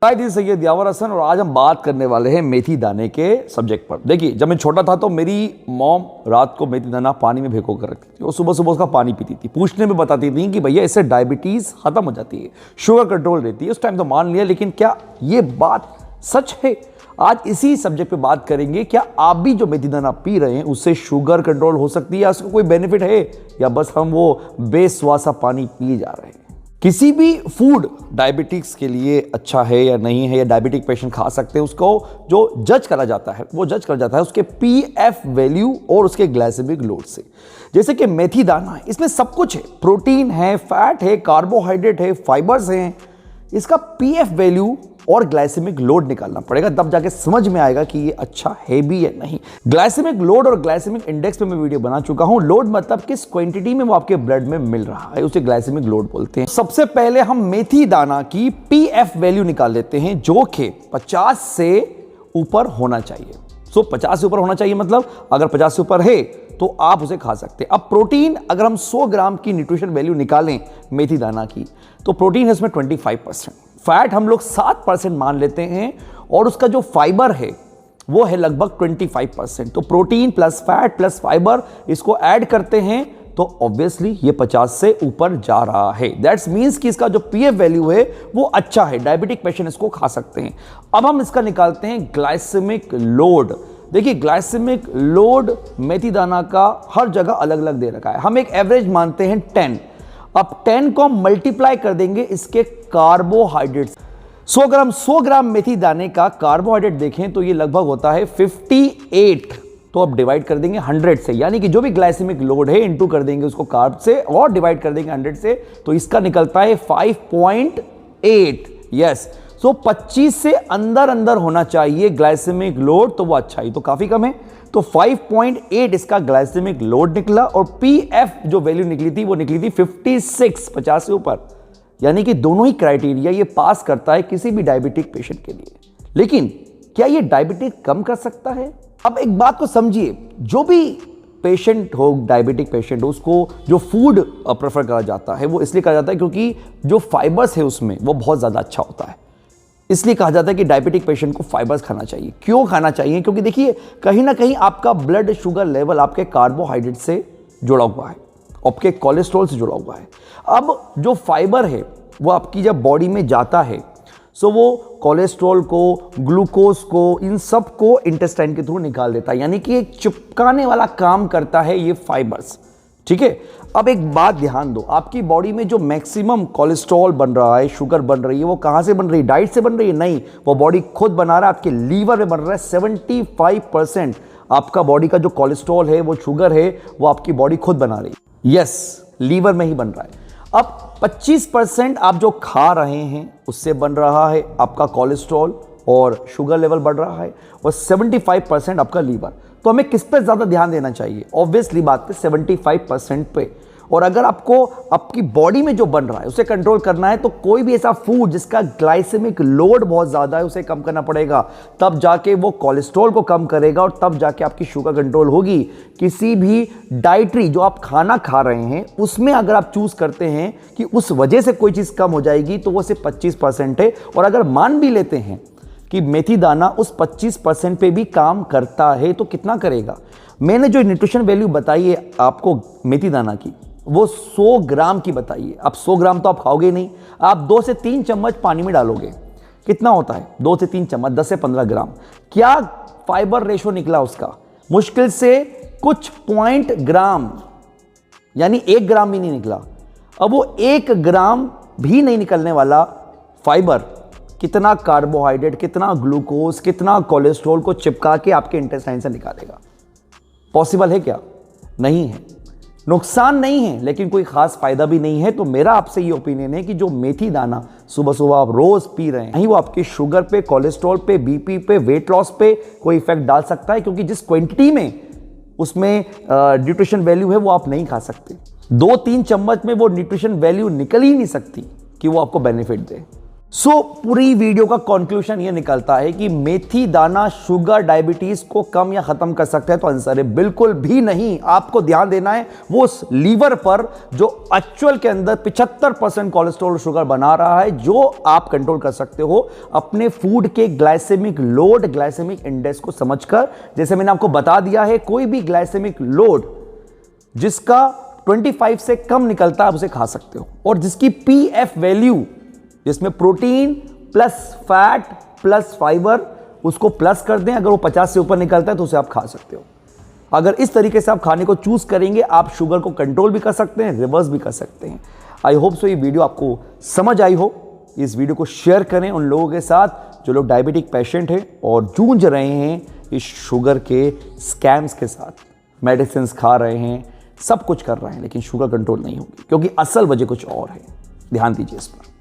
हाय, this Syed यावर हसन और आज हम बात करने वाले हैं मेथी दाने के सब्जेक्ट पर। देखिए, जब मैं छोटा था तो मेरी मॉम रात को मेथी दाना पानी में भिगो कर रखती थी और सुबह सुबह उसका पानी पीती थी। पूछने में बताती थी कि भैया इससे डायबिटीज़ खत्म हो जाती है, शुगर कंट्रोल रहती है। उस टाइम तो मान लिया, लेकिन क्या ये बात सच है? आज इसी सब्जेक्ट पे बात करेंगे। क्या आप भी जो मेथी दाना पी रहे हैं उससे शुगर कंट्रोल हो सकती है या उसका कोई बेनिफिट है, या बस हम वो बेस्वाद सा पानी पी जा रहे हैं? किसी भी फूड डायबिटिक्स के लिए अच्छा है या नहीं है, या डायबिटिक पेशेंट खा सकते हैं, उसको जो जज करा जाता है वो जज करा जाता है उसके पीएफ वैल्यू और उसके ग्लाइसेमिक लोड से। जैसे कि मेथी दाना है, इसमें सब कुछ है, प्रोटीन है, फैट है, कार्बोहाइड्रेट है, फाइबर्स हैं। इसका पीएफ वैल्यू और ग्लाइसेमिक लोड निकालना पड़ेगा, तब जाके समझ में आएगा कि ये अच्छा है भी या नहीं। ग्लाइसेमिक लोड और ग्लाइसेमिक इंडेक्स पे मैं वीडियो बना चुका हूं। लोड मतलब किस क्वांटिटी में वो आपके ब्लड में मिल रहा है, उसे ग्लाइसेमिक लोड बोलते हैं। सबसे पहले हम मेथी दाना की पीएफ वैल्यू निकाल लेते हैं, जो कि 50 से ऊपर होना चाहिए। 50 से ऊपर होना चाहिए, मतलब अगर 50 से ऊपर है तो आप उसे खा सकते हैं। अब प्रोटीन, अगर हम 100 ग्राम की न्यूट्रिशन वैल्यू निकालें मेथी दाना की, तो प्रोटीन है उसमें 25%, फैट हम लोग 7% मान लेते हैं, और उसका जो फाइबर है वो है लगभग 25%। तो protein plus fat plus fibre इसको ऐड करते हैं तो ऑब्वियसली ये 50 से ऊपर जा रहा है। दैट्स मीन्स कि इसका जो पीएफ वैल्यू है वो अच्छा है, डायबिटिक पेशेंट इसको खा सकते हैं। अब हम इसका निकालते हैं ग्लाइसेमिक लोड। देखिए, ग्लाइसेमिक लोड मेथी दाना का हर जगह अलग अलग दे रखा है। हम एक एवरेज मानते हैं 10। अब 10 को हम मल्टीप्लाई कर देंगे इसके कार्बोहाइड्रेट। 100 ग्राम मेथी दाने का कार्बोहाइड्रेट देखें तो ये लगभग होता है 58। तो अब डिवाइड कर देंगे 100 से, यानी कि जो भी ग्लाइसेमिक लोड है इनटू कर देंगे उसको कार्ब से और डिवाइड कर देंगे 100 से, तो इसका निकलता है 5.8। यस, 25 से अंदर अंदर होना चाहिए ग्लाइसेमिक लोड, तो वो अच्छा ही, तो काफी कम है। तो 5.8 इसका ग्लाइसेमिक लोड निकला, और पीएफ जो वैल्यू निकली थी वो निकली थी 56, 50 से ऊपर। यानी कि दोनों ही क्राइटेरिया ये पास करता है किसी भी डायबिटिक पेशेंट के लिए। लेकिन क्या ये डायबिटिक कम कर सकता है? अब एक बात को समझिए, जो भी पेशेंट हो, डायबिटिक पेशेंट हो, उसको जो फूड प्रेफर करा जाता है वो इसलिए करा जाता है क्योंकि जो फाइबर्स है उसमें वो बहुत ज़्यादा अच्छा होता है। इसलिए कहा जाता है कि डायबिटिक पेशेंट को फाइबर्स खाना चाहिए। क्यों खाना चाहिए? क्योंकि देखिए, कहीं ना कहीं आपका ब्लड शुगर लेवल आपके कार्बोहाइड्रेट से जुड़ा हुआ है, आपके कोलेस्ट्रॉल से जुड़ा हुआ है। अब जो फाइबर है वो आपकी जब बॉडी में जाता है, सो वो कोलेस्ट्रॉल को, ग्लूकोज को, इन सब को इंटेस्टाइन के थ्रू निकाल देता है। यानी कि एक चिपकाने वाला काम करता है ये फाइबर्स। ठीक है, अब एक बात ध्यान दो, आपकी बॉडी में जो मैक्सिमम कोलेस्ट्रॉल बन रहा है, शुगर बन रही है, वो कहां से बन रही है? डाइट से बन रही है? नहीं, वो बॉडी खुद बना रहा है, आपके लीवर में बन रहा है। 75% आपका बॉडी का जो कोलेस्ट्रॉल है, वो शुगर है, वो आपकी बॉडी खुद बना रही है। यस, लीवर में ही बन रहा है। अब 25% आप जो खा रहे हैं उससे बन रहा है आपका कोलेस्ट्रॉल और शुगर लेवल बढ़ रहा है, और 75% आपका लीवर। तो हमें किस पे ज़्यादा ध्यान देना चाहिए? ऑब्वियसली बात पे 75% पे। और अगर आपको आपकी बॉडी में जो बन रहा है उसे कंट्रोल करना है, तो कोई भी ऐसा फूड जिसका ग्लाइसेमिक लोड बहुत ज़्यादा है उसे कम करना पड़ेगा, तब जाके वो कोलेस्ट्रॉल को कम करेगा और तब जाके आपकी शुगर कंट्रोल होगी। किसी भी डाइटरी जो आप खाना खा रहे हैं उसमें अगर आप चूज करते हैं कि उस वजह से कोई चीज़ कम हो जाएगी, तो वो सिर्फ 25% है। और अगर मान भी लेते हैं कि मेथी दाना उस 25% पे भी काम करता है, तो कितना करेगा? मैंने जो न्यूट्रिशन वैल्यू बताई है आपको मेथी दाना की, वो 100 ग्राम की बताई है। अब 100 ग्राम तो आप खाओगे नहीं, आप 2 से 3 चम्मच पानी में डालोगे। कितना होता है? 2 से 3 चम्मच, 10 से 15 ग्राम। क्या फाइबर रेशो निकला उसका? मुश्किल से कुछ पॉइंट ग्राम, यानी 1 ग्राम भी नहीं निकला। अब वो 1 ग्राम भी नहीं निकलने वाला फाइबर कितना कार्बोहाइड्रेट, कितना ग्लूकोज, कितना कोलेस्ट्रॉल को चिपका के आपके इंटेस्टाइन से निकालेगा? पॉसिबल है क्या? नहीं है। नुकसान नहीं है, लेकिन कोई खास फायदा भी नहीं है। तो मेरा आपसे ये ओपिनियन है कि जो मेथी दाना सुबह सुबह आप रोज पी रहे हैं, नहीं वो आपकी शुगर पे, कोलेस्ट्रॉल पे, बीपी पे, वेट लॉस पे कोई इफेक्ट डाल सकता है, क्योंकि जिस क्वांटिटी में उसमें न्यूट्रिशन वैल्यू है वो आप नहीं खा सकते। 2-3 चम्मच में वो न्यूट्रिशन वैल्यू निकल ही नहीं सकती कि वो आपको बेनिफिट दे। पूरी वीडियो का कंक्लूजन ये निकलता है कि मेथी दाना शुगर डायबिटीज को कम या खत्म कर सकता है, तो आंसर है बिल्कुल भी नहीं। आपको ध्यान देना है वो उस लीवर पर जो एक्चुअल के अंदर 75% कोलेस्ट्रॉल और शुगर बना रहा है, जो आप कंट्रोल कर सकते हो अपने फूड के ग्लाइसेमिक लोड, ग्लाइसेमिक इंडेक्स को समझकर। जैसे मैंने आपको बता दिया है, कोई भी ग्लाइसेमिक लोड जिसका 25 से कम निकलता है आप उसे खा सकते हो, और जिसकी पीएफ वैल्यू, जिसमें protein plus fat plus fibre, उसको प्लस कर दें, अगर वो 50 से ऊपर निकलता है तो उसे आप खा सकते हो। अगर इस तरीके से आप खाने को चूज करेंगे, आप शुगर को कंट्रोल भी कर सकते हैं, रिवर्स भी कर सकते हैं। आई होप सो ये वीडियो आपको समझ आई हो। इस वीडियो को शेयर करें उन लोगों के साथ जो लोग डायबिटिक पेशेंट हैं और जूझ रहे हैं इस शुगर के स्कैम्स के साथ, मेडिसिन खा रहे हैं, सब कुछ कर रहे हैं, लेकिन शुगर कंट्रोल नहीं होगी, क्योंकि असल वजह कुछ और है। ध्यान दीजिए इस पर।